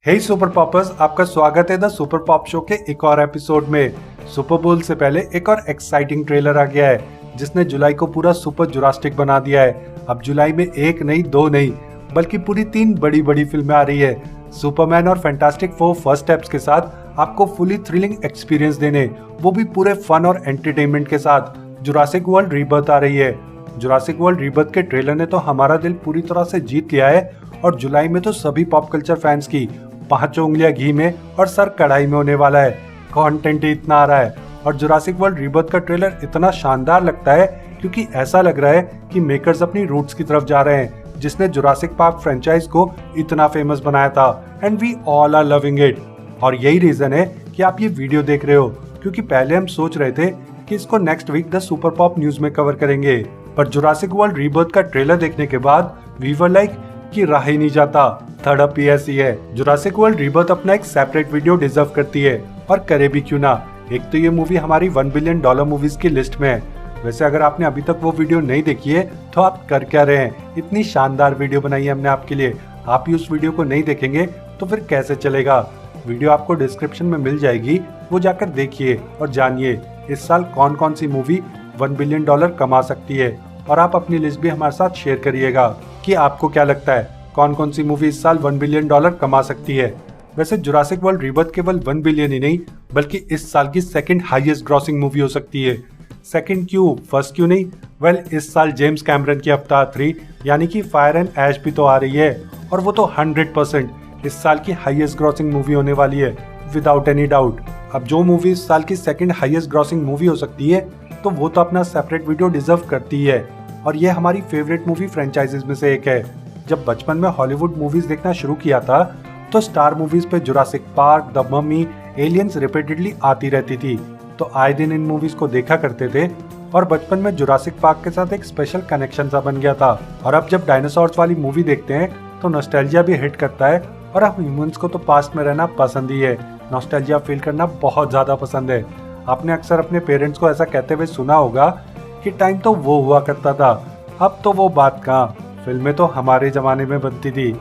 हे super poppers, आपका स्वागत है द सुपर पॉप शो के एक और एपिसोड में। सुपर बोल से पहले एक और एक्साइटिंग ट्रेलर आ गया है जिसने जुलाई को पूरा सुपर जुरास्टिक बना दिया है। अब जुलाई में एक नहीं, दो नहीं, बल्कि पूरी 3 बड़ी बड़ी फिल्में आ रही है। सुपरमैन और फैंटास्टिक फोर फर्स्ट स्टेप्स के साथ आपको फुली थ्रिलिंग एक्सपीरियंस देने, वो भी पूरे फन और एंटरटेनमेंट के साथ जुरासिक वर्ल्ड रीबर्थ आ रही है। जुरासिक वर्ल्ड रीबर्थ के ट्रेलर ने तो हमारा दिल पूरी तरह से जीत लिया है और जुलाई में तो सभी पॉप कल्चर फैंस की 5 उंगलियां घी में और सर कढ़ाई में होने वाला है। कंटेंट ही इतना आ रहा है और जुरासिक वर्ल्ड रीबर्थ का ट्रेलर इतना शानदार लगता है क्योंकि ऐसा लग रहा है कि मेकर्स अपनी रूट्स की तरफ जा रहे हैं, जिसने जुरासिक पार्क फ्रेंचाइज को इतना फेमस बनाया था। And we all are loving it. और यही रीजन है कि आप ये वीडियो देख रहे हो, क्योंकि पहले हम सोच रहे थे कि इसको next week the super pop news में कवर करेंगे, पर जुरासिक वर्ल्ड रीबर्थ का ट्रेलर देखने के बाद वी वर लाइक कि रहा ही नहीं जाता। थर्ड अप ऐसी है, जुरासिक वर्ल्ड रीबर्थ अपना एक सेपरेट वीडियो डिजर्व करती है, और करे भी क्यों ना। एक तो ये मूवी हमारी $1 बिलियन मूवीज की लिस्ट में है। वैसे अगर आपने अभी तक वो वीडियो नहीं देखी है तो आप कर क्या रहे हैं, इतनी शानदार वीडियो बनाई है हमने आपके लिए। आप ही उस वीडियो को नहीं देखेंगे तो फिर कैसे चलेगा। वीडियो आपको डिस्क्रिप्शन में मिल जाएगी, वो जाकर देखिए और जानिए इस साल कौन कौन सी मूवी $1 बिलियन कमा सकती है। और आप अपनी लिस्ट भी हमारे साथ शेयर करिएगा कि आपको क्या लगता है कौन कौन सी मूवी इस साल $1 बिलियन कमा सकती है। वैसे जुरासिक वर्ल्ड रीबर्थ केवल 1 बिलियन ही नहीं, बल्कि इस साल की सेकंड हाईएस्ट ग्रॉसिंग मूवी हो सकती है। सेकंड क्यों, फर्स्ट क्यों नहीं? वेल, इस साल जेम्स कैमरन की अवतार 3 यानी कि फायर एंड ऐश भी तो आ रही है, और वो तो 100% इस साल की हाईएस्ट ग्रॉसिंग मूवी होने वाली है, विदाउट एनी डाउट। अब जो मूवी इस साल की सेकंड हाईएस्ट ग्रॉसिंग मूवी हो सकती है तो वो तो अपना सेपरेट वीडियो डिजर्व करती है। और ये हमारी फेवरेट मूवी फ्रेंचाइजीज में से एक है। जब बचपन में हॉलीवुड मूवीज देखना शुरू किया था तो स्टार मूवीज पे Jurassic park, the mummy, aliens repeatedly आती रहती थी, तो आए दिन इन मूवीज को देखा करते थे। और बचपन में जुरासिक पार्क के साथ एक स्पेशल कनेक्शन सा बन गया था। और अब जब डायनासोर्स वाली मूवी देखते हैं तो नॉस्टैल्जिया भी हिट करता है, और हम ह्यूमंस को तो पास्ट में रहना पसंद ही है। नॉस्टैल्जिया फील करना बहुत ज्यादा पसंद है। आपने अक्सर अपने पेरेंट्स को ऐसा कहते हुए सुना होगा कि टाइम तो वो हुआ करता था, अब तो वो बात कहाँ, फिल्में तो हमारे जमाने में बनती थी।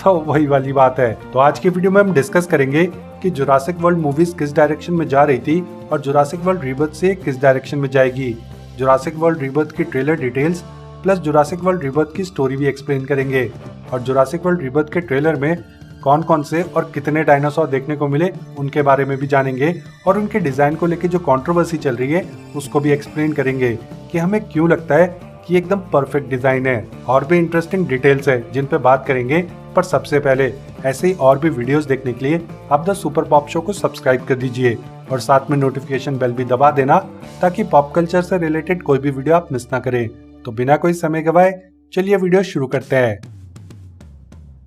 तो वही वाली बात है। तो आज की वीडियो में हम डिस्कस करेंगे कि जुरासिक वर्ल्ड मूवीज किस डायरेक्शन में जा रही थी और जुरासिक वर्ल्ड रीबर्थ से किस डायरेक्शन में जाएगी। जुरासिक वर्ल्ड रीबर्थ की trailer details plus Jurassic World rebirth की स्टोरी भी एक्सप्लेन करेंगे, और जुरासिक वर्ल्ड रीबर्थ के ट्रेलर में कौन कौन से और कितने डायनासोर देखने को मिले उनके बारे में भी जानेंगे, और उनके डिजाइन को लेकर जो कंट्रोवर्सी चल रही है उसको भी एक्सप्लेन करेंगे कि हमें क्यों लगता है कि एकदम परफेक्ट डिजाइन है। और भी इंटरेस्टिंग डिटेल्स है जिन पे बात करेंगे, पर सबसे पहले ऐसे ही और भी वीडियोस देखने के लिए आप द सुपर पॉप शो को सब्सक्राइब कर दीजिए और साथ में नोटिफिकेशन बेल भी दबा देना, ताकि पॉप कल्चर से रिलेटेड कोई भी वीडियो आप मिस ना करें। तो बिना कोई समय गवाए चलिए वीडियो शुरू करते हैं।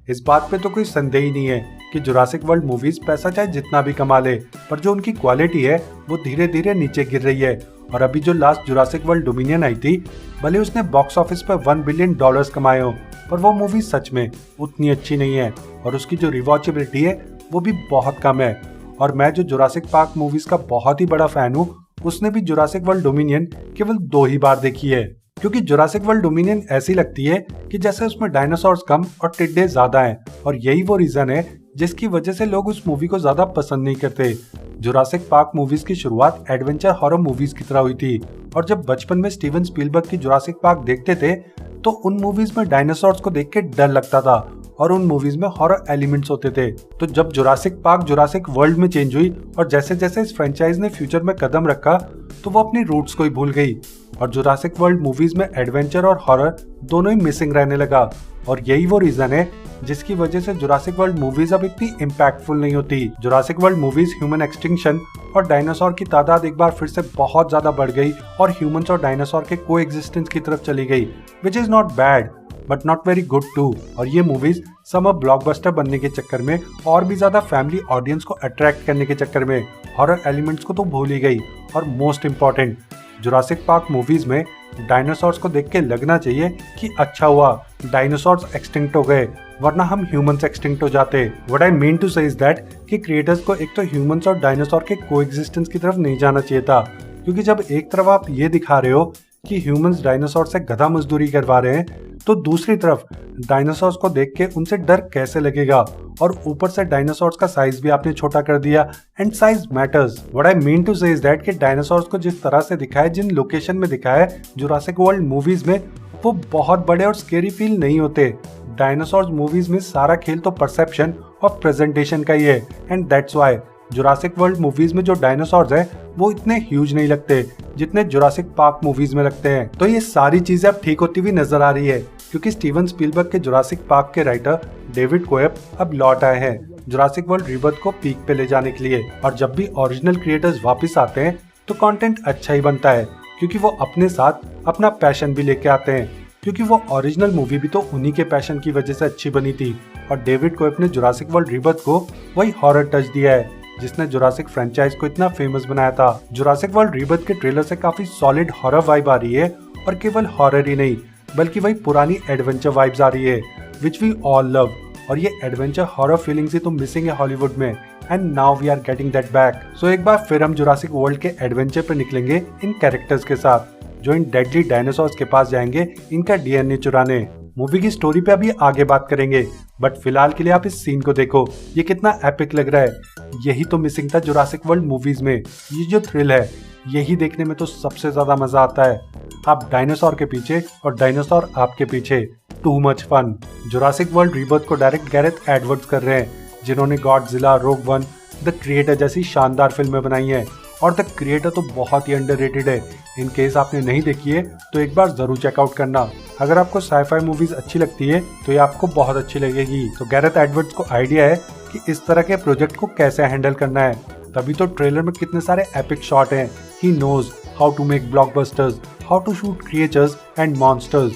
इस बात पे तो कोई संदेह ही नहीं है कि जुरासिक वर्ल्ड मूवीज पैसा चाहे जितना भी कमा ले, पर जो उनकी क्वालिटी है वो धीरे धीरे नीचे गिर रही है। और अभी जो लास्ट जुरासिक वर्ल्ड डोमिनियन आई थी, भले उसने बॉक्स ऑफिस पर $1 बिलियन कमाए हो, पर वो मूवी सच में उतनी अच्छी नहीं है, और उसकी जो रिवॉचेबिलिटी है वो भी बहुत कम है। और मैं जो जुरासिक पार्क मूवीज का बहुत ही बड़ा फैन हूँ, उसने भी जुरासिक वर्ल्ड डोमिनियन केवल 2 ही बार देखी है, क्योंकि जुरासिक वर्ल्ड डोमिनियन ऐसी लगती है कि जैसे उसमें डायनासोर्स कम और टिड्डे ज्यादा हैं, और यही वो रीजन है जिसकी वजह से लोग उस मूवी को ज्यादा पसंद नहीं करते। जुरासिक पार्क मूवीज की शुरुआत एडवेंचर हॉरर मूवीज की तरह हुई थी, और जब बचपन में स्टीवन स्पीलबर्ग की जुरासिक पार्क देखते थे तो उन मूवीज में डायनासोर्स को देख के डर लगता था और उन मूवीज में हॉरर एलिमेंट्स होते थे। तो जब जुरासिक पार्क जुरासिक वर्ल्ड में चेंज हुई और जैसे जैसे इस फ्रेंचाइज ने फ्यूचर में कदम रखा तो वो अपनी रूट्स को ही भूल गई, और जुरासिक वर्ल्ड मूवीज में एडवेंचर और हॉरर दोनों ही मिसिंग रहने लगा। और यही वो रीजन है जिसकी वजह से जुरासिक वर्ल्ड मूवीज अब इतनी इम्पैक्टफुल नहीं होती। Jurassic world movies human extinction और डायनासोर की तादाद एक बार फिर से बहुत ज्यादा बढ़ गई और ह्यूमंस और डायनासोर के को एग्जिस्टेंस की तरफ चली गई, which is not bad but not very good too. और ये मूवीज समर ब्लॉकबस्टर बनने के चक्कर में और भी ज्यादा फैमिली ऑडियंस को अट्रैक्ट करने के चक्कर में हॉरर एलिमेंट्स को तो भूल ही गई। और most important, Jurassic park movies में डायनासोर्स को देख के लगना चाहिए कि अच्छा हुआ डायनासोर्स एक्सटिंक्ट हो गए, वरना हम ह्यूमंस एक्सटिंक्ट हो जाते। What I mean to say is that कि क्रिएटर्स को एक तो ह्यूमंस और डायनासोर के कोएग्जिस्टेंस की तरफ नहीं जाना चाहिए था, क्योंकि जब एक तरफ आप ये दिखा रहे हो कि ह्यूमंस डायनासोर से गधा मजदूरी करवा रहे हैं, तो दूसरी तरफ डायनासोर्स को देख के उनसे डर कैसे लगेगा। और ऊपर से डायनासोर्स का साइज भी आपने छोटा कर दिया, and size matters. What I mean to say is that कि डायनासोर्स को जिस तरह से दिखाया, जिन लोकेशन में दिखाया है जुरासिक वर्ल्ड मूवीज में, वो बहुत बड़े और स्केरी फील नहीं होते। डायनासोर्स मूवीज में सारा खेल तो परसेप्शन और प्रेजेंटेशन का ही है, and that's why Jurassic world movies में जो डायनासोर्स है वो इतने ह्यूज नहीं लगते जितने जुरासिक पार्क मूवीज में लगते हैं। तो ये सारी चीजें अब ठीक होती हुई नजर आ रही है, क्योंकि स्टीवन स्पीलबर्ग के जुरासिक पार्क के राइटर डेविड कोएब अब लौट आए हैं जुरासिक वर्ल्ड रीबर्थ को पीक पे ले जाने के लिए। और जब भी ओरिजिनल क्रिएटर्स वापस आते हैं तो कंटेंट अच्छा ही बनता है, क्योंकि वो अपने साथ अपना पैशन भी लेके आते हैं, क्योंकि वो ओरिजिनल मूवी भी तो उन्हीं के पैशन की वजह से अच्छी बनी थी। और डेविड कोएब ने जुरासिक वर्ल्ड रीबर्थ को वही हॉरर टच दिया है जिसने जुरासिक फ्रेंचाइज को इतना फेमस बनाया था। जुरासिक वर्ल्ड रीबर्थ के ट्रेलर से काफी सॉलिड हॉरर वाइब आ रही है, और केवल हॉरर ही नहीं बल्कि वही पुरानी एडवेंचर वाइब्स आ रही है विच वी ऑल लव। और ये एडवेंचर हॉरर फीलिंग्स ही तो मिसिंग है हॉलीवुड में, and now we are getting that back. So एक बार फिर हम जुरासिक वर्ल्ड के एडवेंचर पे निकलेंगे इन कैरेक्टर्स के साथ, जो इन डेडली डायनासोर्स के पास जाएंगे इनका डीएनए चुराने। मूवी की स्टोरी पे अभी आगे बात करेंगे, बट फिलहाल के लिए आप इस सीन को देखो, ये कितना एपिक लग रहा है। यही तो मिसिंग था जुरासिक वर्ल्ड मूवीज में, ये जो थ्रिल है, यही देखने में तो सबसे ज्यादा मजा आता है। आप डायनासोर के पीछे और डायनासोर आपके पीछे, too much fun. Jurassic World Rebirth को डायरेक्ट गैरेथ एडवर्ड्स कर रहे हैं, जिन्होंने गॉडजिला, रोग वन, द क्रिएटर जैसी शानदार फिल्में बनाई हैं। और द क्रिएटर तो बहुत ही अंडररेटेड है। इन केस आपने नहीं देखी है तो एक बार जरूर चेकआउट करना। अगर आपको साईफाई मूवीज अच्छी लगती है तो ये आपको बहुत अच्छी लगेगी। तो गैरेथ एडवर्ड्स को आइडिया है कि इस तरह के प्रोजेक्ट को कैसे हैंडल करना है, तभी तो ट्रेलर में कितने सारे एपिक शॉट हैं। He knows how to make blockbusters, how to shoot creatures and monsters.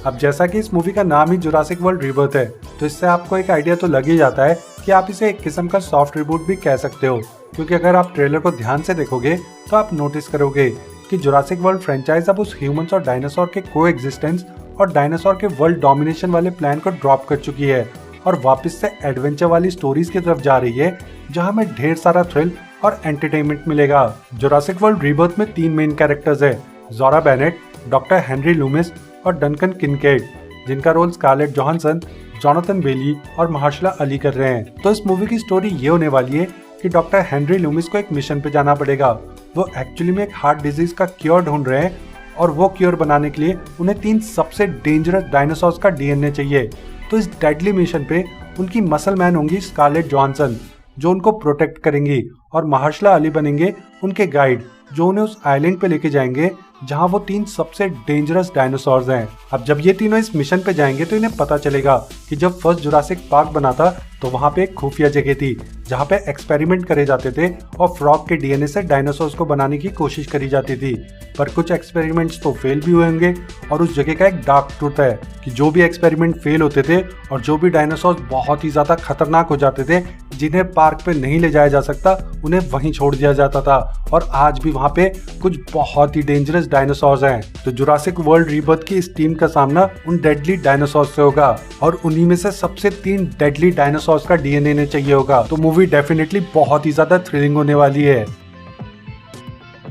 अब जैसा कि इस मूवी का नाम ही जुरासिक वर्ल्ड रीबर्थ है, तो इससे आपको एक आइडिया तो लग ही जाता है कि आप इसे एक किस्म का सॉफ्ट रिबूट भी कह सकते हो, क्योंकि अगर आप ट्रेलर को ध्यान से देखोगे तो आप नोटिस करोगे कि जुरासिक वर्ल्ड फ्रेंचाइज अब उस ह्यूमंस और डायनासोर के को एग्जिस्टेंस और डायनासोर के वर्ल्ड डोमिनेशन वाले प्लान को ड्रॉप कर चुकी है और वापस से एडवेंचर वाली स्टोरीज की तरफ जा रही है, जहां में ढेर सारा थ्रिल और एंटरटेनमेंट मिलेगा। जुरासिक वर्ल्ड रीबर्थ में 3 मेन कैरेक्टर्स है, जोरा बेनेट, डॉक्टर हेनरी लूमिस और डंकन किनकेड, जिनका रोल स्कारलेट जोहानसन, जोनाथन बेली और महाशला अली कर रहे हैं। तो इस मूवी की स्टोरी ये होने वाली है कि डॉक्टर हेनरी लूमिस को एक मिशन पे जाना पड़ेगा। वो एक्चुअली में एक हार्ट डिजीज का क्योर ढूंढ रहे हैं, और वो क्योर बनाने के लिए उन्हें 3 सबसे डेंजरस डायनासोर्स का डीएनए चाहिए। तो इस डेडली मिशन पे उनकी मसल मैन होंगी स्कारलेट जोहानसन, जो उनको प्रोटेक्ट करेंगी, और महाशला अली बनेंगे उनके गाइड, जो उन्हें उस आइलैंड पे लेके जाएंगे जहां वो 3 सबसे डेंजरस डायनासोर्स हैं। अब जब ये तीनों इस मिशन पे जाएंगे तो इन्हें पता चलेगा कि जब फर्स्ट जुरासिक पार्क बना था तो वहां पे एक खुफिया जगह थी जहां पे एक्सपेरिमेंट करे जाते थे और फ्रॉग के डीएनए से डायनासोर्स को बनाने की कोशिश करी जाती थी। पर कुछ एक्सपेरिमेंट्स तो फेल भी हुए होंगे, और उस जगह का एक डार्क ट्रूथ है कि जो भी एक्सपेरिमेंट फेल होते थे और जो भी डायनासोर्स बहुत ही ज्यादा खतरनाक हो जाते थे, जिन्हें पार्क पे नहीं ले जाया जा सकता, उन्हें वहीं छोड़ दिया जाता था। और आज भी वहां पे कुछ बहुत ही डेंजरस डायनासोर्स हैं। तो जुरासिक वर्ल्ड रीबर्थ की इस टीम का सामना उन डेडली डायनासोर्स से होगा, और उन्हीं में से सबसे 3 डेडली डायनासोर्स का डीएनए ने चाहिए होगा। तो मूवी डेफिनेटली बहुत ही ज्यादा थ्रिलिंग होने वाली है।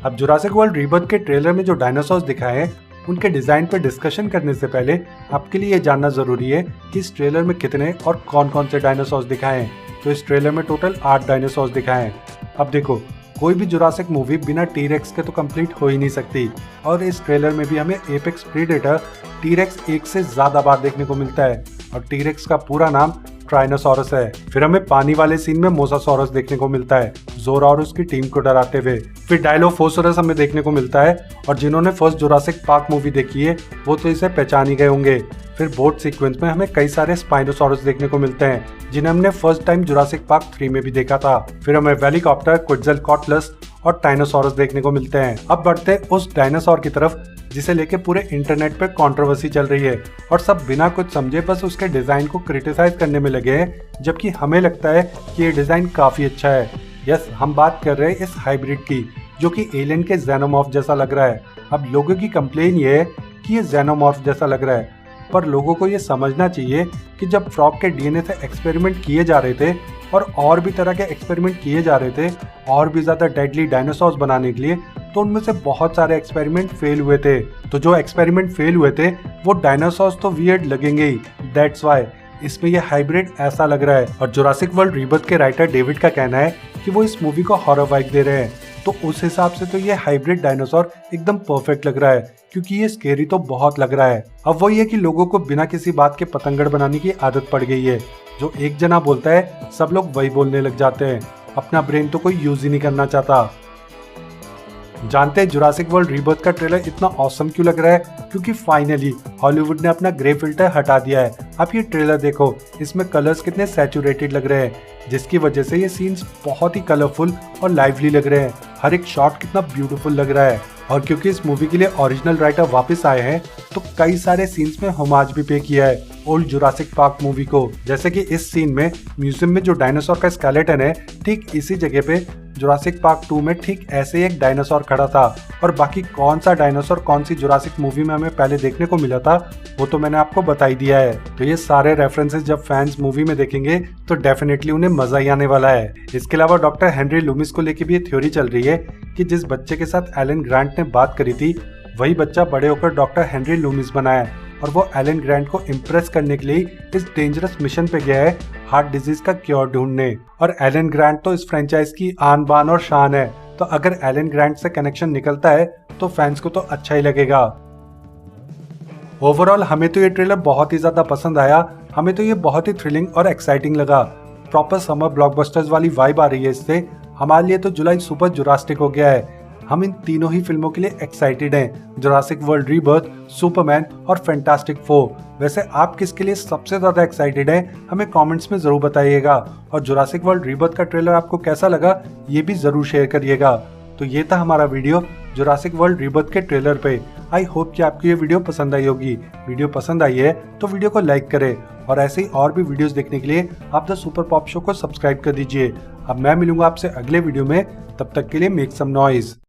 अब जुरासिक वर्ल्ड रीबर्थ के ट्रेलर में जो डायनासोर्स दिखाए हैं, उनके डिजाइन पर डिस्कशन करने से पहले आपके लिए ये जानना जरूरी है कि इस ट्रेलर में कितने और कौन कौन से डायनासोर्स दिखाए हैं। तो इस ट्रेलर में टोटल 8 डायनासोर्स दिखाए हैं। अब देखो, कोई भी जुरासिक मूवी बिना टी-रेक्स के तो कंप्लीट हो ही नहीं सकती, और इस ट्रेलर में भी हमें एपेक्स प्रीडेटर टी-रेक्स 1 से ज्यादा बार देखने को मिलता है, और टी-रेक्स का पूरा नाम ट्राइनोसॉरस है। फिर हमें पानी वाले सीन में मोसासॉरस देखने को मिलता है, जोरा और उसकी टीम को डराते हुए। फिर डायलोफोसोरस हमें देखने को मिलता है, और जिन्होंने फर्स्ट जुरासिक पार्क मूवी देखी है वो तो इसे पहचान ही गए होंगे। फिर बोट सीक्वेंस में हमें कई सारे स्पाइनोसॉरस देखने को मिलते हैं, जिन्हें हमने फर्स्ट टाइम जुरासिक पार्क 3 में भी देखा था। फिर हमें वेलिकॉप्टर, क्विट्ज़लकॉटलस और टाइनोसॉरस देखने को मिलते हैं। अब बढ़ते हैं उस डायनासोर की तरफ जिसे लेके पूरे इंटरनेट पे कंट्रोवर्सी चल रही है, और सब बिना कुछ समझे बस उसके डिजाइन को क्रिटिसाइज करने में लगे हैं, जबकि हमें लगता है कि ये डिजाइन काफी अच्छा है। यस, हम बात कर रहे हैं इस हाइब्रिड की, जो कि एलियन के जेनोमॉर्फ जैसा लग रहा है। अब लोगों की कंप्लेन ये है कि ये जेनोमॉर्फ जैसा लग रहा है, पर लोगों को ये समझना चाहिए कि जब फ्रॉग के डीएनए से एक्सपेरिमेंट किए जा रहे थे और भी तरह के एक्सपेरिमेंट किए जा रहे थे, और भी ज्यादा डेडली डायनासोर्स बनाने के लिए, तो उनमें से बहुत सारे एक्सपेरिमेंट फेल हुए थे। तो जो एक्सपेरिमेंट फेल हुए थे वो डायनासोर्स तो वियर्ड लगेंगे ही, दैट्स व्हाई इसमें ये हाइब्रिड ऐसा लग रहा है। और जुरासिक वर्ल्ड रीबर्थ के राइटर डेविड का कहना है कि वो इस मूवी को हॉरर वाइब दे रहे हैं, तो उस हिसाब से तो ये हाइब्रिड डायनासोर एकदम परफेक्ट लग रहा है, क्योंकि ये स्केरी तो बहुत लग रहा है। अब वही है कि लोगों को बिना किसी बात के पतंगड़ बनाने की आदत पड़ गई है। जो एक जना बोलता है सब लोग वही बोलने लग जाते हैं, अपना ब्रेन तो कोई यूज ही नहीं करना चाहता। जानते हैं जुरासिक वर्ल्ड रीबर्थ का ट्रेलर इतना ऑसम क्यों लग रहा है? क्योंकि फाइनली हॉलीवुड ने अपना ग्रे फिल्टर हटा दिया है। अब ये ट्रेलर देखो, इसमें कलर्स कितने सैचुरेटेड लग रहे हैं, जिसकी वजह से ये सीन्स बहुत ही कलरफुल और लाइवली लग रहे हैं। हर एक शॉट कितना ब्यूटीफुल लग रहा है। और क्योंकि इस मूवी के लिए ओरिजिनल राइटर वापस आए हैं, तो कई सारे सीन्स में होमाज भी पे किया है ओल्ड जुरासिक पार्क मूवी को। जैसे कि इस सीन में म्यूजियम में जो डायनासोर का स्केलेटन है, ठीक इसी जगह पे जुरासिक पार्क 2 में ठीक ऐसे एक डायनासोर खड़ा था। और बाकी कौन सा डायनासोर कौन सी जुरासिक मूवी में हमें पहले देखने को मिला था, वो तो मैंने आपको बता ही दिया है। तो ये सारे रेफरेंसेस जब फैंस मूवी में देखेंगे तो डेफिनेटली उन्हें मजा ही आने वाला है। इसके अलावा डॉक्टर हेनरी लूमिस को लेकर भी ये थ्योरी चल रही है कि जिस बच्चे के साथ एलन ग्रांट ने बात करी थी, वही बच्चा बड़े होकर डॉक्टर हेनरी लूमिस बना है। और वो एलन ग्रांट को इम्प्रेस करने के लिए इस डेंजरस मिशन पे गया है हार्ट डिजीज का क्योर ढूंढने। और एलन ग्रांट तो इस फ्रेंचाइज की आन बान और शान है, तो अगर एलन ग्रांट से कनेक्शन निकलता है तो फैंस को तो अच्छा ही लगेगा। ओवरऑल हमें तो ये ट्रेलर बहुत ही ज्यादा पसंद आया। हमें तो ये बहुत ही थ्रिलिंग और एक्साइटिंग लगा। प्रॉपर समर ब्लॉकबस्टर्स वाली वाइब आ रही है इससे। हमारे लिए तो जुलाई सुपर जुरास्टिक हो गया है। हम इन तीनों ही फिल्मों के लिए एक्साइटेड हैं, जुरासिक वर्ल्ड रीबर्थ, सुपरमैन और फैंटास्टिक 4। वैसे आप किसके लिए सबसे ज्यादा एक्साइटेड हैं, हमें कमेंट्स में जरूर बताइएगा। और जुरासिक वर्ल्ड रीबर्थ का ट्रेलर आपको कैसा लगा, ये भी जरूर शेयर करिएगा। तो ये था हमारा वीडियो जुरासिक वर्ल्ड रीबर्थ के ट्रेलर पे। आई होप कि आपको ये वीडियो पसंद आई होगी। वीडियो पसंद आई है तो वीडियो को लाइक करें, और ऐसे ही और भी वीडियोस देखने के लिए आप द सुपर पॉप शो को सब्सक्राइब कर दीजिए। अब मैं मिलूंगा आपसे अगले वीडियो में, तब तक के लिए मेक सम नॉइज।